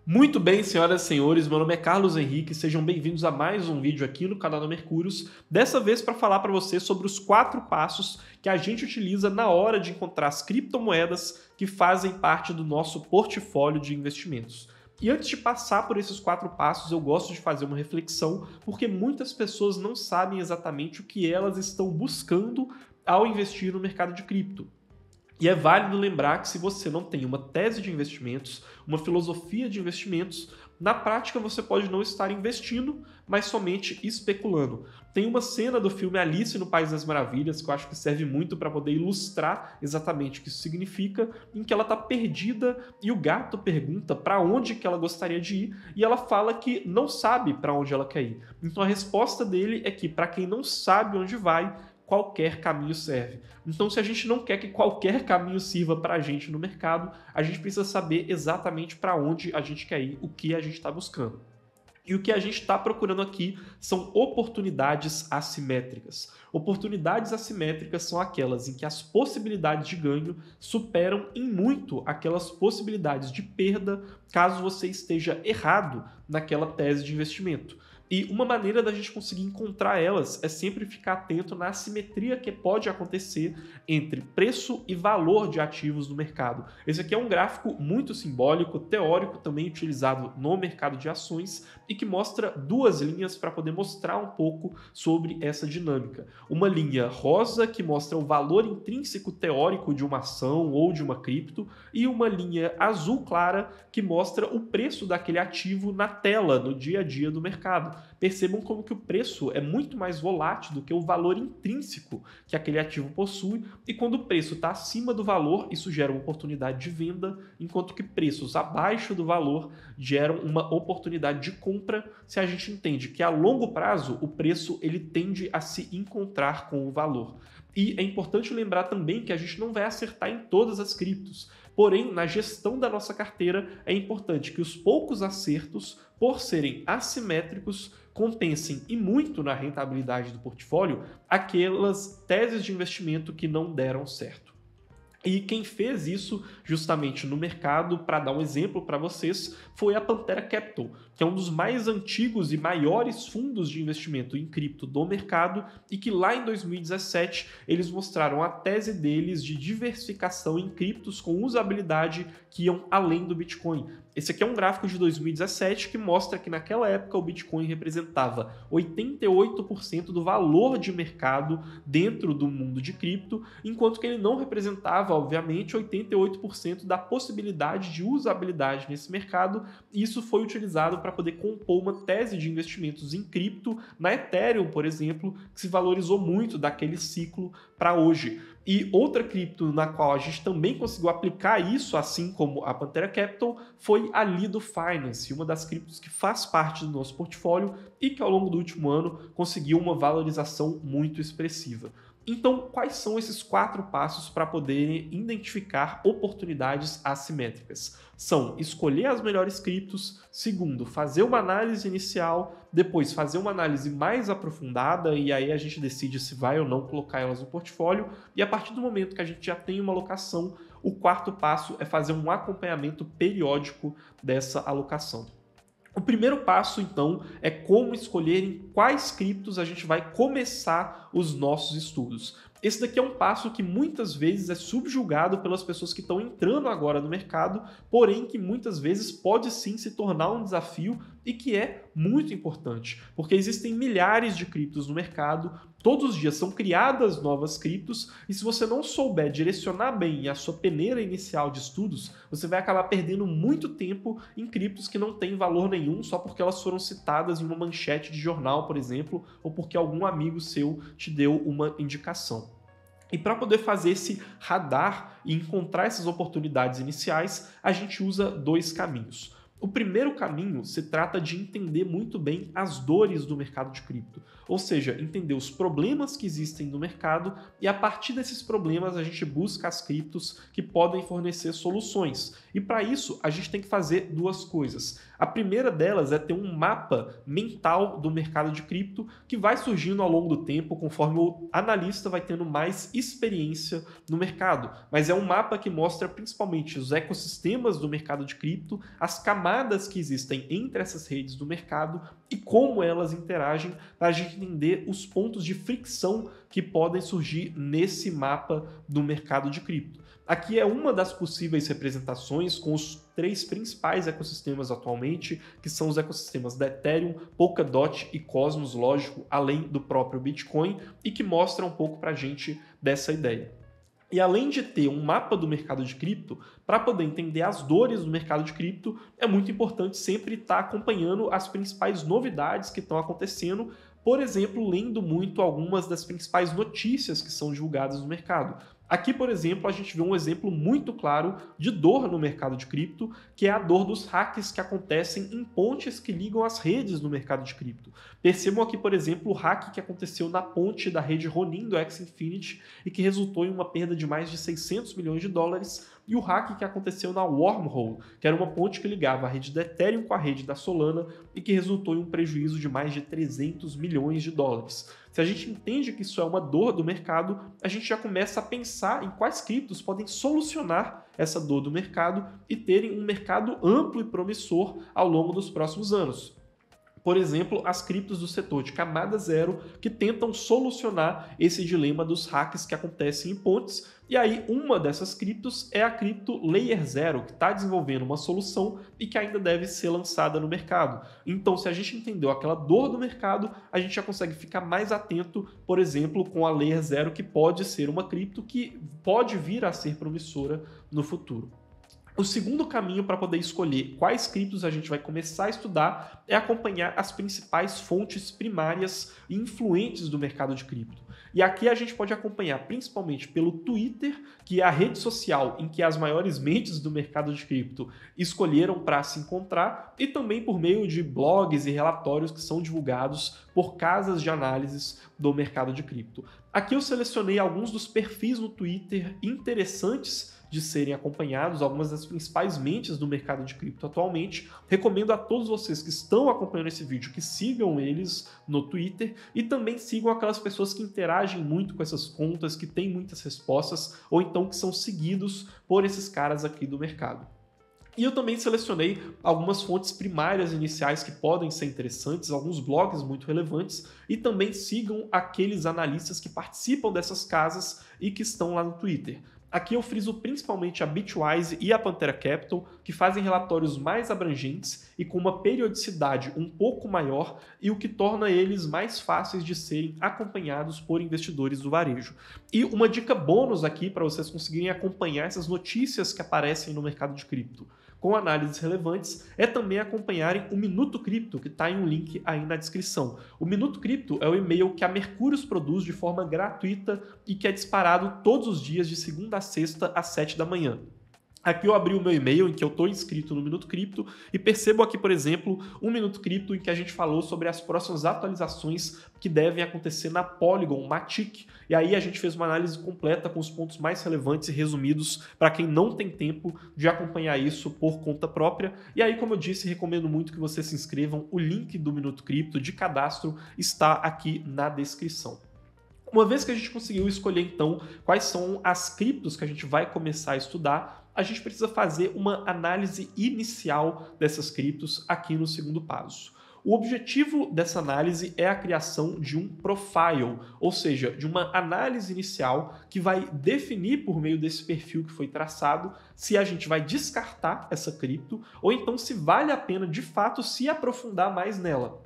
Muito bem, senhoras e senhores, meu nome é Carlos Henrique, sejam bem-vindos a mais um vídeo aqui no canal da Mercúrios, dessa vez para falar para você sobre os 4 passos que a gente utiliza na hora de encontrar as criptomoedas que fazem parte do nosso portfólio de investimentos. E antes de passar por esses 4 passos, eu gosto de fazer uma reflexão, porque muitas pessoas não sabem exatamente o que elas estão buscando ao investir no mercado de cripto. E é válido lembrar que se você não tem uma tese de investimentos, uma filosofia de investimentos, na prática você pode não estar investindo, mas somente especulando. Tem uma cena do filme Alice no País das Maravilhas que eu acho que serve muito para poder ilustrar exatamente o que isso significa, em que ela está perdida e o gato pergunta para onde que ela gostaria de ir e ela fala que não sabe para onde ela quer ir. Então a resposta dele é que para quem não sabe onde vai, qualquer caminho serve. Então, se a gente não quer que qualquer caminho sirva para a gente no mercado, a gente precisa saber exatamente para onde a gente quer ir, o que a gente está buscando. E o que a gente está procurando aqui são oportunidades assimétricas. Oportunidades assimétricas são aquelas em que as possibilidades de ganho superam em muito aquelas possibilidades de perda caso você esteja errado naquela tese de investimento. E uma maneira da gente conseguir encontrar elas é sempre ficar atento na assimetria que pode acontecer entre preço e valor de ativos no mercado. Esse aqui é um gráfico muito simbólico, teórico, também utilizado no mercado de ações e que mostra duas linhas para poder mostrar um pouco sobre essa dinâmica. Uma linha rosa que mostra o valor intrínseco teórico de uma ação ou de uma cripto e uma linha azul clara que mostra o preço daquele ativo na tela, no dia a dia do mercado. Percebam como que o preço é muito mais volátil do que o valor intrínseco que aquele ativo possui, e quando o preço está acima do valor, isso gera uma oportunidade de venda, enquanto que preços abaixo do valor geram uma oportunidade de compra, se a gente entende que a longo prazo o preço ele tende a se encontrar com o valor. E é importante lembrar também que a gente não vai acertar em todas as criptos. Porém, na gestão da nossa carteira, é importante que os poucos acertos, por serem assimétricos, compensem e muito na rentabilidade do portfólio aquelas teses de investimento que não deram certo. E quem fez isso justamente no mercado, para dar um exemplo para vocês, foi a Pantera Capital, que é um dos mais antigos e maiores fundos de investimento em cripto do mercado e que lá em 2017 eles mostraram a tese deles de diversificação em criptos com usabilidade que iam além do Bitcoin. Esse aqui é um gráfico de 2017 que mostra que naquela época o Bitcoin representava 88% do valor de mercado dentro do mundo de cripto, enquanto que ele não representava, obviamente, 88% da possibilidade de usabilidade nesse mercado, e isso foi utilizado para poder compor uma tese de investimentos em cripto, na Ethereum, por exemplo, que se valorizou muito daquele ciclo para hoje. E outra cripto na qual a gente também conseguiu aplicar isso, assim como a Pantera Capital, foi a Lido Finance, uma das criptos que faz parte do nosso portfólio e que ao longo do último ano conseguiu uma valorização muito expressiva. Então, quais são esses 4 passos para poder identificar oportunidades assimétricas? São escolher as melhores criptos, segundo, fazer uma análise inicial, depois fazer uma análise mais aprofundada e aí a gente decide se vai ou não colocar elas no portfólio, e a partir do momento que a gente já tem uma alocação, o 4º passo é fazer um acompanhamento periódico dessa alocação. O primeiro passo, então, é como escolher em quais criptos a gente vai começar os nossos estudos. Esse daqui é um passo que muitas vezes é subjugado pelas pessoas que estão entrando agora no mercado, porém que muitas vezes pode sim se tornar um desafio e que é muito importante, porque existem milhares de criptos no mercado, todos os dias são criadas novas criptos, e se você não souber direcionar bem a sua peneira inicial de estudos, você vai acabar perdendo muito tempo em criptos que não têm valor nenhum só porque elas foram citadas em uma manchete de jornal, por exemplo, ou porque algum amigo seu te deu uma indicação. E para poder fazer esse radar e encontrar essas oportunidades iniciais, a gente usa 2 caminhos. O primeiro caminho se trata de entender muito bem as dores do mercado de cripto, ou seja, entender os problemas que existem no mercado e a partir desses problemas a gente busca as criptos que podem fornecer soluções. E para isso a gente tem que fazer 2 coisas. A primeira delas é ter um mapa mental do mercado de cripto que vai surgindo ao longo do tempo conforme o analista vai tendo mais experiência no mercado. Mas é um mapa que mostra principalmente os ecossistemas do mercado de cripto, as camadas camadas que existem entre essas redes do mercado e como elas interagem, para a gente entender os pontos de fricção que podem surgir nesse mapa do mercado de cripto. Aqui é uma das possíveis representações com os 3 principais ecossistemas atualmente, que são os ecossistemas da Ethereum, Polkadot e Cosmos, lógico, além do próprio Bitcoin, e que mostra um pouco para a gente dessa ideia. E além de ter um mapa do mercado de cripto, para poder entender as dores do mercado de cripto, é muito importante sempre estar acompanhando as principais novidades que estão acontecendo, por exemplo, lendo muito algumas das principais notícias que são divulgadas no mercado. Aqui, por exemplo, a gente vê um exemplo muito claro de dor no mercado de cripto, que é a dor dos hacks que acontecem em pontes que ligam as redes no mercado de cripto. Percebam aqui, por exemplo, o hack que aconteceu na ponte da rede Ronin do Axie Infinity e que resultou em uma perda de mais de 600 milhões de dólares, e o hack que aconteceu na Wormhole, que era uma ponte que ligava a rede da Ethereum com a rede da Solana e que resultou em um prejuízo de mais de 300 milhões de dólares. Se a gente entende que isso é uma dor do mercado, a gente já começa a pensar em quais criptos podem solucionar essa dor do mercado e terem um mercado amplo e promissor ao longo dos próximos anos. Por exemplo, as criptos do setor de camada zero que tentam solucionar esse dilema dos hacks que acontecem em pontes. E aí, uma dessas criptos é a cripto Layer Zero, que está desenvolvendo uma solução e que ainda deve ser lançada no mercado. Então, se a gente entendeu aquela dor do mercado, a gente já consegue ficar mais atento, por exemplo, com a Layer Zero, que pode ser uma cripto que pode vir a ser promissora no futuro. O segundo caminho para poder escolher quais criptos a gente vai começar a estudar é acompanhar as principais fontes primárias e influentes do mercado de cripto. E aqui a gente pode acompanhar principalmente pelo Twitter, que é a rede social em que as maiores mentes do mercado de cripto escolheram para se encontrar, e também por meio de blogs e relatórios que são divulgados por casas de análises do mercado de cripto. Aqui eu selecionei alguns dos perfis no Twitter interessantes de serem acompanhados, algumas das principais mentes do mercado de cripto atualmente. Recomendo a todos vocês que estão acompanhando esse vídeo que sigam eles no Twitter e também sigam aquelas pessoas que interagem muito com essas contas, que têm muitas respostas, ou então que são seguidos por esses caras aqui do mercado. E eu também selecionei algumas fontes primárias iniciais que podem ser interessantes, alguns blogs muito relevantes, e também sigam aqueles analistas que participam dessas casas e que estão lá no Twitter. Aqui eu friso principalmente a Bitwise e a Pantera Capital, que fazem relatórios mais abrangentes e com uma periodicidade um pouco maior, e o que torna eles mais fáceis de serem acompanhados por investidores do varejo. E uma dica bônus aqui para vocês conseguirem acompanhar essas notícias que aparecem no mercado de cripto com análises relevantes, é também acompanharem o Minuto Cripto, que está em um link aí na descrição. O Minuto Cripto é o e-mail que a Mercúrios produz de forma gratuita e que é disparado todos os dias de segunda a sexta às 7 da manhã. Aqui eu abri o meu e-mail em que eu estou inscrito no Minuto Cripto e percebo aqui, por exemplo, um Minuto Cripto em que a gente falou sobre as próximas atualizações que devem acontecer na Polygon, Matic. E aí a gente fez uma análise completa com os pontos mais relevantes e resumidos para quem não tem tempo de acompanhar isso por conta própria. E aí, como eu disse, recomendo muito que vocês se inscrevam. O link do Minuto Cripto de cadastro está aqui na descrição. Uma vez que a gente conseguiu escolher, então, quais são as criptos que a gente vai começar a estudar, a gente precisa fazer uma análise inicial dessas criptos aqui no segundo passo. O objetivo dessa análise é a criação de um profile, ou seja, de uma análise inicial que vai definir por meio desse perfil que foi traçado se a gente vai descartar essa cripto ou então se vale a pena de fato se aprofundar mais nela.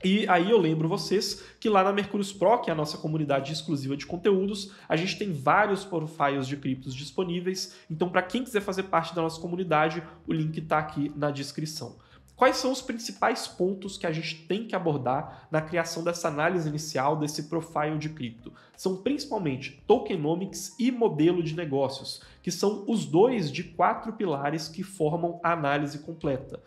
E aí eu lembro vocês que lá na Mercúrios Pro, que é a nossa comunidade exclusiva de conteúdos, a gente tem vários profiles de criptos disponíveis, então para quem quiser fazer parte da nossa comunidade, o link está aqui na descrição. Quais são os principais pontos que a gente tem que abordar na criação dessa análise inicial desse profile de cripto? São principalmente tokenomics e modelo de negócios, que são os dois de 4 pilares que formam a análise completa.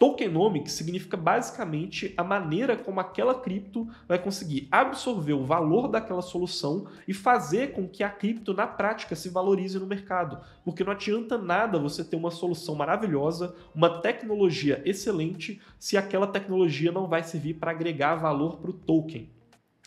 Tokenomics significa basicamente a maneira como aquela cripto vai conseguir absorver o valor daquela solução e fazer com que a cripto na prática se valorize no mercado. Porque não adianta nada você ter uma solução maravilhosa, uma tecnologia excelente, se aquela tecnologia não vai servir para agregar valor para o token.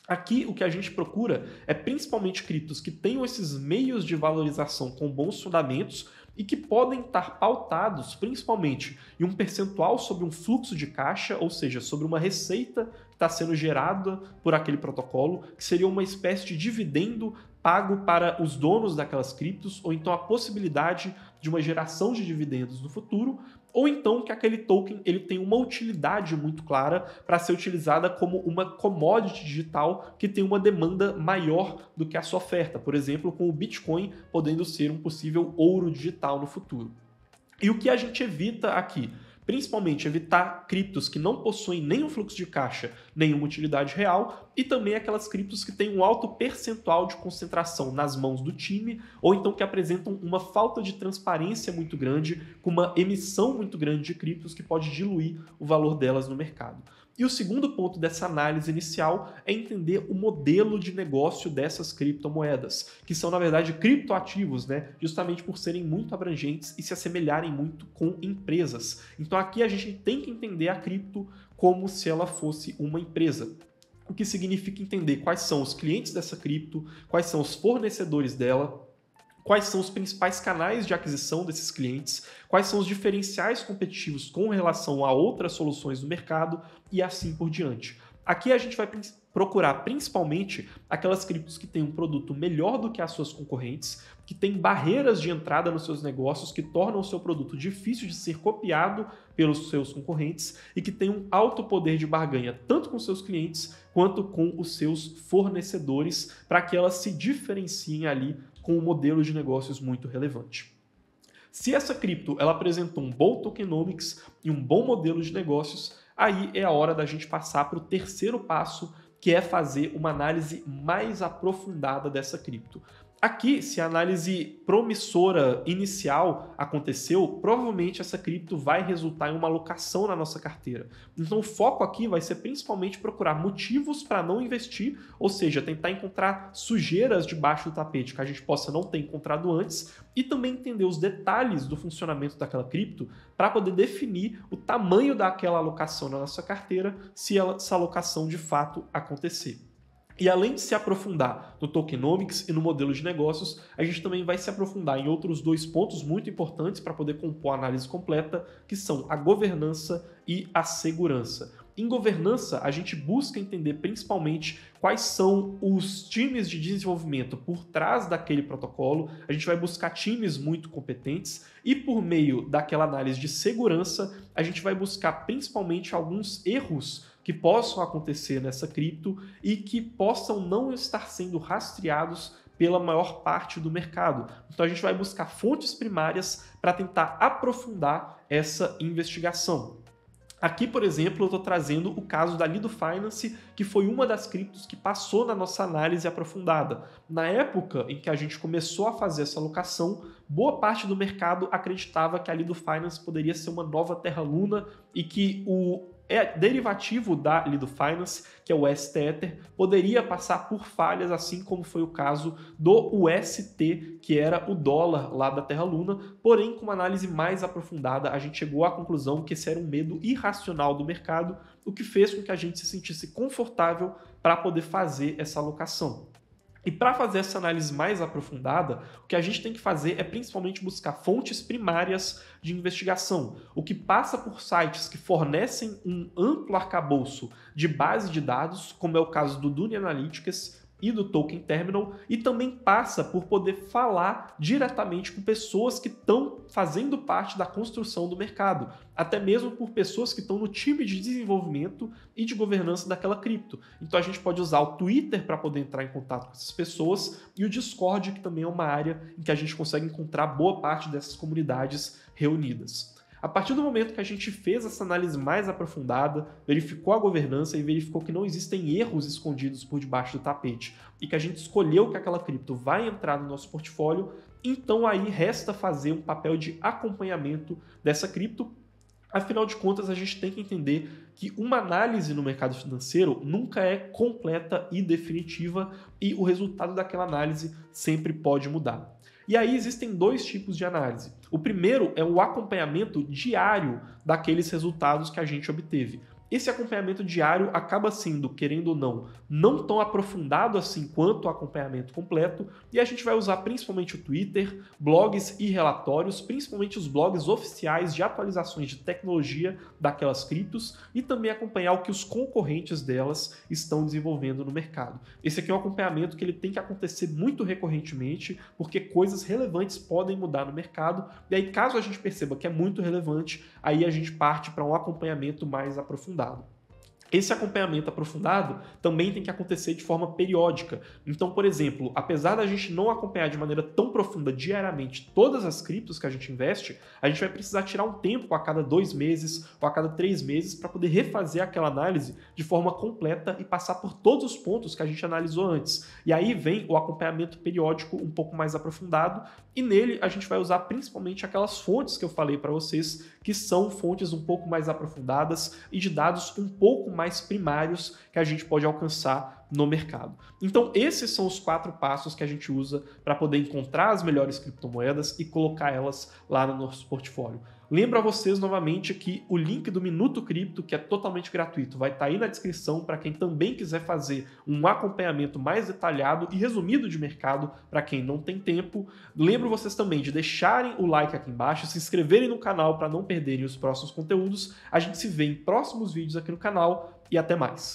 Aqui o que a gente procura é principalmente criptos que tenham esses meios de valorização com bons fundamentos e que podem estar pautados principalmente em um percentual sobre um fluxo de caixa, ou seja, sobre uma receita que está sendo gerada por aquele protocolo, que seria uma espécie de dividendo pago para os donos daquelas criptos, ou então a possibilidade de uma geração de dividendos no futuro, ou então que aquele token ele tem uma utilidade muito clara para ser utilizada como uma commodity digital que tem uma demanda maior do que a sua oferta, por exemplo, com o Bitcoin podendo ser um possível ouro digital no futuro. E o que a gente evita aqui? Principalmente evitar criptos que não possuem nenhum fluxo de caixa, nenhuma utilidade real, e também aquelas criptos que têm um alto percentual de concentração nas mãos do time, ou então que apresentam uma falta de transparência muito grande, com uma emissão muito grande de criptos que pode diluir o valor delas no mercado. E o segundo ponto dessa análise inicial é entender o modelo de negócio dessas criptomoedas, que são, na verdade, criptoativos, né? Justamente por serem muito abrangentes e se assemelharem muito com empresas. Então aqui a gente tem que entender a cripto como se ela fosse uma empresa. O que significa entender quais são os clientes dessa cripto, quais são os fornecedores dela, quais são os principais canais de aquisição desses clientes, quais são os diferenciais competitivos com relação a outras soluções do mercado e assim por diante. Aqui a gente vai procurar principalmente aquelas criptos que têm um produto melhor do que as suas concorrentes, que têm barreiras de entrada nos seus negócios que tornam o seu produto difícil de ser copiado pelos seus concorrentes e que têm um alto poder de barganha tanto com seus clientes quanto com os seus fornecedores para que elas se diferenciem ali com um modelo de negócios muito relevante. Se essa cripto ela apresentou um bom tokenomics e um bom modelo de negócios, aí é a hora da gente passar para o terceiro passo, que é fazer uma análise mais aprofundada dessa cripto. Aqui, se a análise promissora inicial aconteceu, provavelmente essa cripto vai resultar em uma alocação na nossa carteira. Então o foco aqui vai ser principalmente procurar motivos para não investir, ou seja, tentar encontrar sujeiras debaixo do tapete que a gente possa não ter encontrado antes e também entender os detalhes do funcionamento daquela cripto para poder definir o tamanho daquela alocação na nossa carteira se essa alocação de fato acontecer. E além de se aprofundar no tokenomics e no modelo de negócios, a gente também vai se aprofundar em outros dois pontos muito importantes para poder compor a análise completa, que são a governança e a segurança. Em governança, a gente busca entender principalmente quais são os times de desenvolvimento por trás daquele protocolo, a gente vai buscar times muito competentes e por meio daquela análise de segurança, a gente vai buscar principalmente alguns erros que possam acontecer nessa cripto e que possam não estar sendo rastreados pela maior parte do mercado. Então a gente vai buscar fontes primárias para tentar aprofundar essa investigação. Aqui, por exemplo, eu estou trazendo o caso da Lido Finance, que foi uma das criptos que passou na nossa análise aprofundada. Na época em que a gente começou a fazer essa alocação, boa parte do mercado acreditava que a Lido Finance poderia ser uma nova Terra Luna e que o derivativo da Lido Finance, que é o UST-Ether, poderia passar por falhas, assim como foi o caso do UST, que era o dólar lá da Terra Luna. Porém, com uma análise mais aprofundada, a gente chegou à conclusão que esse era um medo irracional do mercado, o que fez com que a gente se sentisse confortável para poder fazer essa alocação. E para fazer essa análise mais aprofundada, o que a gente tem que fazer é principalmente buscar fontes primárias de investigação, o que passa por sites que fornecem um amplo arcabouço de base de dados, como é o caso do Dune Analytics e do Token Terminal, e também passa por poder falar diretamente com pessoas que estão fazendo parte da construção do mercado, até mesmo por pessoas que estão no time de desenvolvimento e de governança daquela cripto. Então a gente pode usar o Twitter para poder entrar em contato com essas pessoas e o Discord, que também é uma área em que a gente consegue encontrar boa parte dessas comunidades reunidas. A partir do momento que a gente fez essa análise mais aprofundada, verificou a governança e verificou que não existem erros escondidos por debaixo do tapete e que a gente escolheu que aquela cripto vai entrar no nosso portfólio, então aí resta fazer um papel de acompanhamento dessa cripto. Afinal de contas, a gente tem que entender que uma análise no mercado financeiro nunca é completa e definitiva e o resultado daquela análise sempre pode mudar. E aí existem dois tipos de análise. O primeiro é o acompanhamento diário daqueles resultados que a gente obteve. Esse acompanhamento diário acaba sendo, querendo ou não tão aprofundado assim quanto o acompanhamento completo, e a gente vai usar principalmente o Twitter, blogs e relatórios, principalmente os blogs oficiais de atualizações de tecnologia daquelas criptos, e também acompanhar o que os concorrentes delas estão desenvolvendo no mercado. Esse aqui é um acompanhamento que ele tem que acontecer muito recorrentemente, porque coisas relevantes podem mudar no mercado, e aí caso a gente perceba que é muito relevante, aí a gente parte para um acompanhamento mais aprofundado. Esse acompanhamento aprofundado também tem que acontecer de forma periódica. Então, por exemplo, apesar da gente não acompanhar de maneira tão profunda diariamente todas as criptos que a gente investe, a gente vai precisar tirar um tempo a cada 2 meses ou a cada 3 meses para poder refazer aquela análise de forma completa e passar por todos os pontos que a gente analisou antes. E aí vem o acompanhamento periódico um pouco mais aprofundado, e nele a gente vai usar principalmente aquelas fontes que eu falei para vocês, que são fontes um pouco mais aprofundadas e de dados um pouco mais primários que a gente pode alcançar no mercado. Então esses são os 4 passos que a gente usa para poder encontrar as melhores criptomoedas e colocar elas lá no nosso portfólio. Lembro a vocês novamente que o link do Minuto Cripto, que é totalmente gratuito, vai estar aí na descrição para quem também quiser fazer um acompanhamento mais detalhado e resumido de mercado para quem não tem tempo. Lembro vocês também de deixarem o like aqui embaixo, se inscreverem no canal para não perderem os próximos conteúdos. A gente se vê em próximos vídeos aqui no canal e até mais.